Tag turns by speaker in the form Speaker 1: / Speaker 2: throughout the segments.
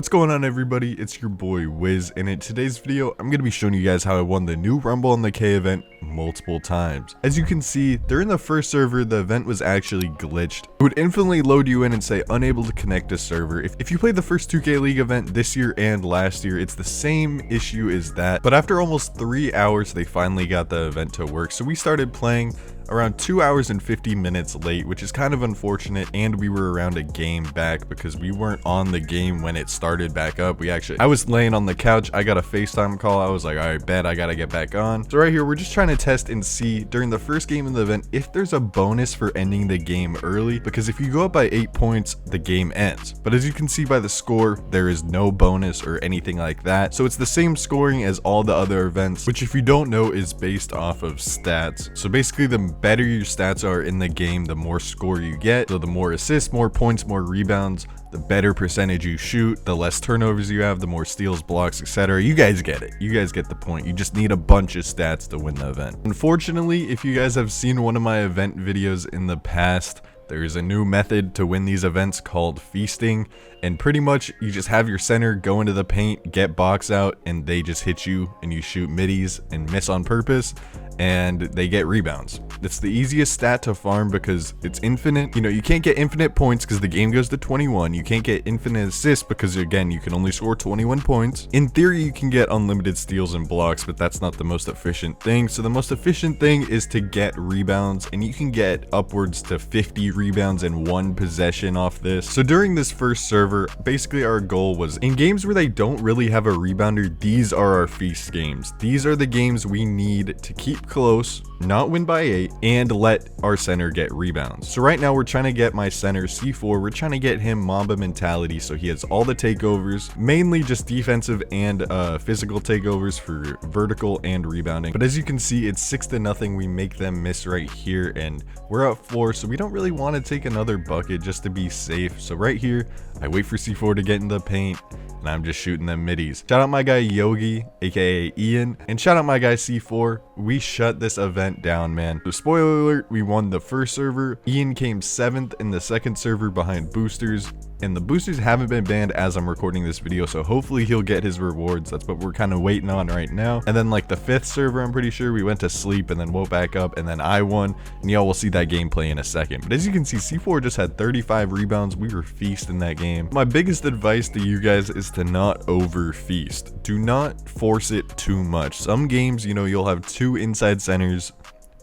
Speaker 1: What's going on, everybody? It's your boy Wiz, and in today's video I'm going to be showing you guys how I won the new Rumble on the K event multiple times. As you can see, during the first server the event was actually glitched. It would infinitely load you in and say unable to connect to server. If you played the first 2K League event this year and last year, it's the same issue as that, but after almost 3 hours they finally got the event to work. So we started playing around 2 hours and 50 minutes late, which is kind of unfortunate, and we were around a game back because we weren't on the game when it started back up. I was laying on the couch, I got a FaceTime call, I was like, alright, bet I gotta get back on. So right here, we're just trying to test and see during the first game of the event if there's a bonus for ending the game early, because if you go up by 8 points, the game ends. But as you can see by the score, there is no bonus or anything like that. So it's the same scoring as all the other events, which if you don't know is based off of stats. So basically the better your stats are in the game, the more score you get. So the more assists, more points, more rebounds, the better percentage you shoot, the less turnovers you have, the more steals, blocks, etc. You guys get it. You guys get the point. You just need a bunch of stats to win the event. Unfortunately, if you guys have seen one of my event videos in the past, there's a new method to win these events called feasting, and pretty much you just have your center go into the paint, get box out, and they just hit you and you shoot middies and miss on purpose, and they get rebounds. It's the easiest stat to farm because it's infinite. You know, you can't get infinite points because the game goes to 21. You can't get infinite assists because, again, you can only score 21 points. In theory, you can get unlimited steals and blocks, but that's not the most efficient thing. So the most efficient thing is to get rebounds, and you can get upwards to 50 rebounds in one possession off this. So during this first server, basically our goal was, in games where they don't really have a rebounder, these are our feast games. These are the games we need to keep close, not win by 8, and let our center get rebounds. So right now we're trying to get my center C4, we're trying to get him Mamba mentality, so he has all the takeovers, mainly just defensive and physical takeovers for vertical and rebounding. But as you can see, it's 6-0. We make them miss right here, and we're up 4, so we don't really want to take another bucket just to be safe. So right here, I wait for C4 to get in the paint, and I'm just shooting them middies. Shout out my guy Yogi, aka Ian, and shout out my guy C4. We shut this event down, man. So spoiler alert, we won the first server. Ian came 7th in the second server behind boosters, and the boosters haven't been banned as I'm recording this video, so hopefully he'll get his rewards. That's what we're kind of waiting on right now. And then like the 5th server, I'm pretty sure we went to sleep and then woke back up, and then I won, and y'all will see that gameplay in a second. But as you can see, C4 just had 35 rebounds. We were feasting that game. My biggest advice to you guys is to not over feast. Do not force it too much. Some games, you know, you'll have 2 inside centers,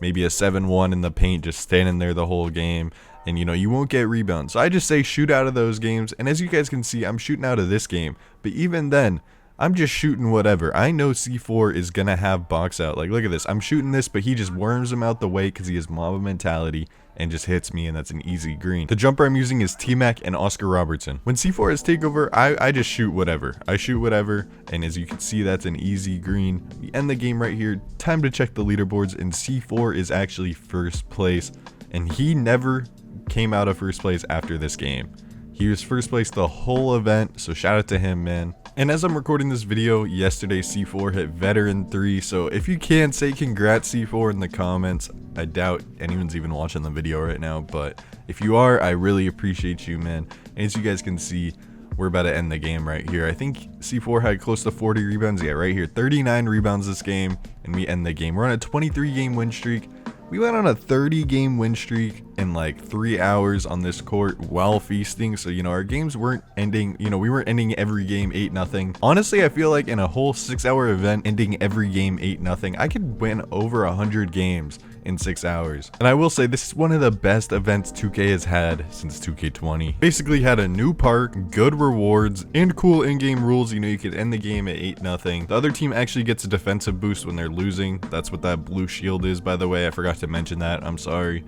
Speaker 1: maybe a 7-1 in the paint just standing there the whole game, and you know, you won't get rebounds. So I just say shoot out of those games, and as you guys can see, I'm shooting out of this game, but even then I'm just shooting whatever. I know C4 is gonna have box out. Like, look at this, I'm shooting this, but he just worms him out the way because he has Mamba mentality and just hits me, and that's an easy green. The jumper I'm using is T-Mac and Oscar Robertson. When C4 has takeover, I just shoot whatever. I shoot whatever, and as you can see, that's an easy green. We end the game right here. Time to check the leaderboards, and C4 is actually first place, and he never came out of first place after this game. He was first place the whole event, so shout out to him, man. And as I'm recording this video, yesterday C4 hit veteran 3, so if you can, say congrats C4 in the comments. I doubt anyone's even watching the video right now, but if you are, I really appreciate you, man. And as you guys can see, we're about to end the game right here. I think C4 had close to 40 rebounds. Yeah, right here, 39 rebounds this game, and we end the game. We're on a 23-game win streak. We went on a 30-game win streak in like 3 hours on this court while feasting. So, you know, our games weren't ending, you know, we weren't ending every game 8-0. Honestly, I feel like in a whole 6-hour event, ending every game 8-0, I could win over 100 games in 6 hours. And I will say, this is one of the best events 2K has had since 2K20. Basically had a new park, good rewards, and cool in-game rules. You know, you could end the game at 8-0. The other team actually gets a defensive boost when they're losing. That's what that blue shield is, by the way. I forgot to mention that. I'm sorry.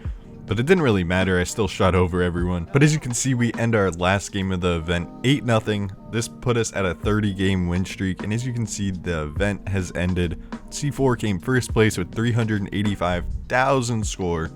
Speaker 1: But it didn't really matter, I still shot over everyone. But as you can see, we end our last game of the event 8-0. This put us at a 30-game win streak, and as you can see, the event has ended. C4 came first place with 385,000 score,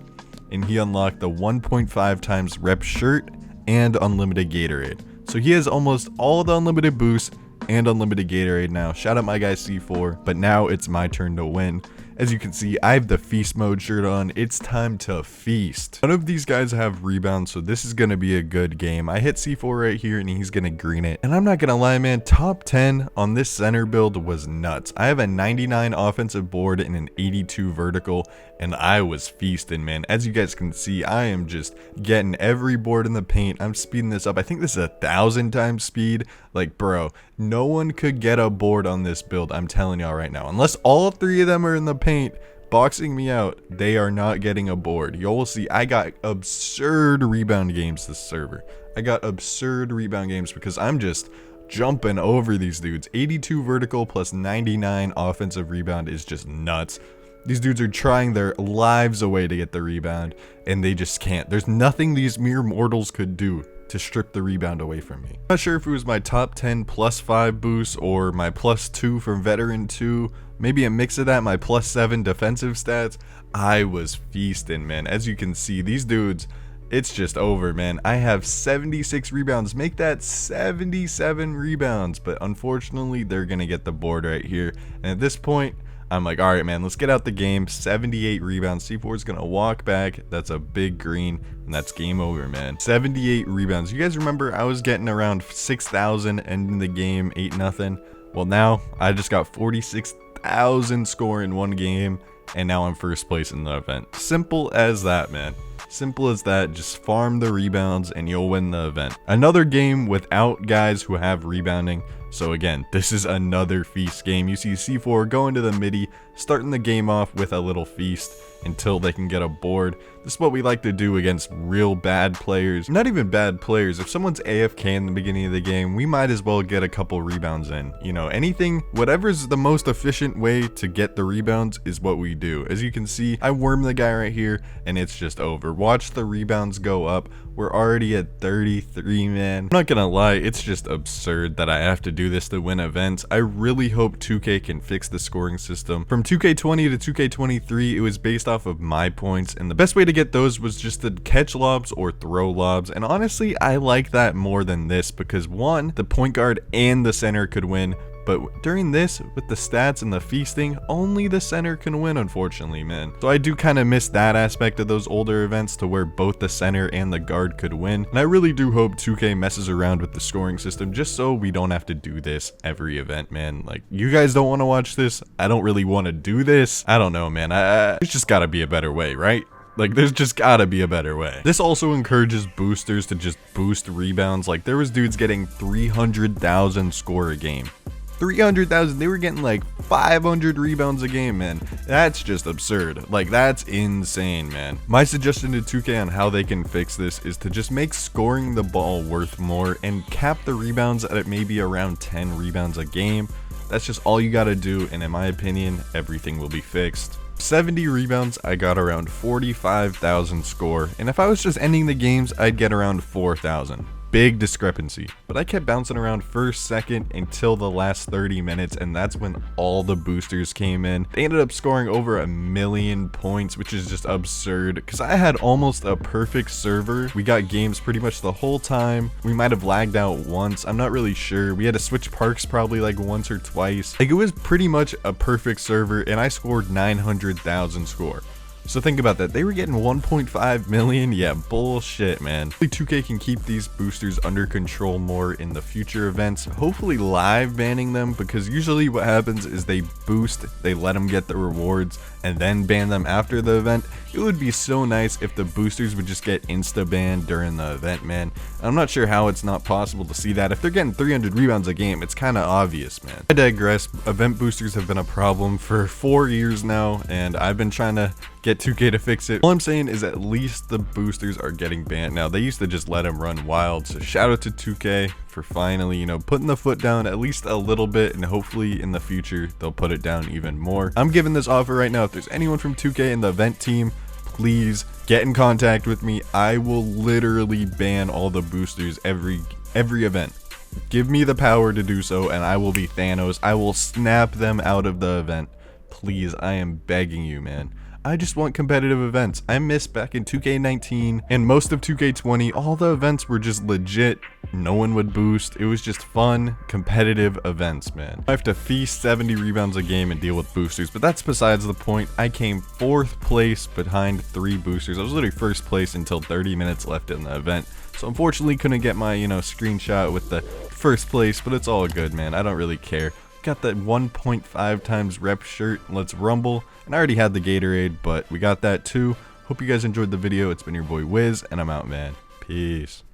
Speaker 1: and he unlocked the 1.5 times rep shirt and unlimited Gatorade. So he has almost all the unlimited boosts and unlimited Gatorade now. Shout out my guy C4, but now it's my turn to win. As you can see, I have the feast mode shirt on. It's time to feast. None of these guys have rebounds, so this is going to be a good game. I hit C4 right here, and he's going to green it. And I'm not going to lie, man, top 10 on this center build was nuts. I have a 99 offensive board and an 82 vertical, and I was feasting, man. As you guys can see, I am just getting every board in the paint. I'm speeding this up. I think this is 1,000 times speed. Like, bro, no one could get a board on this build, I'm telling y'all right now. Unless all 3 of them are in the paint boxing me out, they are not getting a board. You'll see, I got absurd rebound games this server. I got absurd rebound games because I'm just jumping over these dudes. 82 vertical plus 99 offensive rebound is just nuts. These dudes are trying their lives away to get the rebound, and they just can't. There's nothing these mere mortals could do to strip the rebound away from me. I'm not sure if it was my top 10 plus 5 boost or my plus 2 from veteran 2, maybe a mix of that, my plus 7 defensive stats. I was feasting, man. As you can see, these dudes, it's just over, man. I have 76 rebounds. Make that 77 rebounds, but unfortunately, they're gonna get the board right here. And at this point, I'm like, all right, man, let's get out the game. 78 rebounds. C4 is going to walk back. That's a big green, and that's game over, man. 78 rebounds. You guys remember I was getting around 6,000 ending the game, 8-0. Well, now I just got 46,000 score in one game, and now I'm first place in the event. Simple as that, man. Simple as that. Just farm the rebounds and you'll win the event. Another game without guys who have rebounding. So again, this is another feast game. You see C4 going to the midi, starting the game off with a little feast until they can get a board. This is what we like to do against real bad players. Not even bad players. If someone's AFK in the beginning of the game, we might as well get a couple rebounds in. You know, anything, whatever's the most efficient way to get the rebounds is what we do. As you can see, I worm the guy right here, and it's just over. Watch the rebounds go up. We're already at 33, man. I'm not gonna lie, it's just absurd that I have to do this to win events. I really hope 2K can fix the scoring system. From 2K20 to 2K23, it was based off of my points, and the best way to get those was just to catch lobs or throw lobs. And honestly, I like that more than this because one, the point guard and the center could win. But during this, with the stats and the feasting, only the center can win, unfortunately, man. So I do kind of miss that aspect of those older events to where both the center and the guard could win. And I really do hope 2K messes around with the scoring system just so we don't have to do this every event, man. Like, you guys don't want to watch this. I don't really want to do this. I don't know, man. There's just got to be a better way, right? Like, there's just gotta be a better way. This also encourages boosters to just boost rebounds. Like, there was dudes getting 300,000 score a game. 300,000, they were getting like 500 rebounds a game, man. That's just absurd. Like, that's insane, man. My suggestion to 2K on how they can fix this is to just make scoring the ball worth more and cap the rebounds at maybe around 10 rebounds a game. That's just all you gotta do, and in my opinion, everything will be fixed. 70 rebounds, I got around 45,000 score, and if I was just ending the games, I'd get around 4,000. Big discrepancy, but I kept bouncing around first, second until the last 30 minutes, and that's when all the boosters came in. They ended up scoring over 1,000,000 points, which is just absurd because I had almost a perfect server. We got games pretty much the whole time. We might have lagged out once, I'm not really sure. We had to switch parks probably like once or twice. Like, it was pretty much a perfect server, and I scored 900,000 score. So think about that. They were getting 1.5 million. Yeah, bullshit, man. Hopefully 2K can keep these boosters under control more in the future events. Hopefully live banning them, because usually what happens is they boost, they let them get the rewards, and then ban them after the event. It would be so nice if the boosters would just get insta banned during the event, man. I'm not sure how it's not possible to see that. If they're getting 300 rebounds a game, it's kind of obvious, man. I digress. Event boosters have been a problem for 4 years now, and I've been trying to get 2K to fix it. All I'm saying is at least the boosters are getting banned now. They used to just let them run wild, so shout out to 2K for finally, you know, putting the foot down at least a little bit, and hopefully in the future they'll put it down even more. I'm giving this offer right now. If there's anyone from 2K in the event team, please get in contact with me. I will literally ban all the boosters every event. Give me the power to do so, and I will be Thanos. I will snap them out of the event. Please, I am begging you, man. I just want competitive events. I miss back in 2K19 and most of 2K20, all the events were just legit. No one would boost. It was just fun, competitive events, man. I have to feast 70 rebounds a game and deal with boosters, but that's besides the point. I came 4th place behind 3 boosters. I was literally 1st place until 30 minutes left in the event. So unfortunately couldn't get my, screenshot with the 1st place, but it's all good, man. I don't really care. Got that 1.5 times rep shirt. Let's rumble. And I already had the Gatorade, but we got that too. Hope you guys enjoyed the video. It's been your boy Wiz, and I'm out, man. Peace.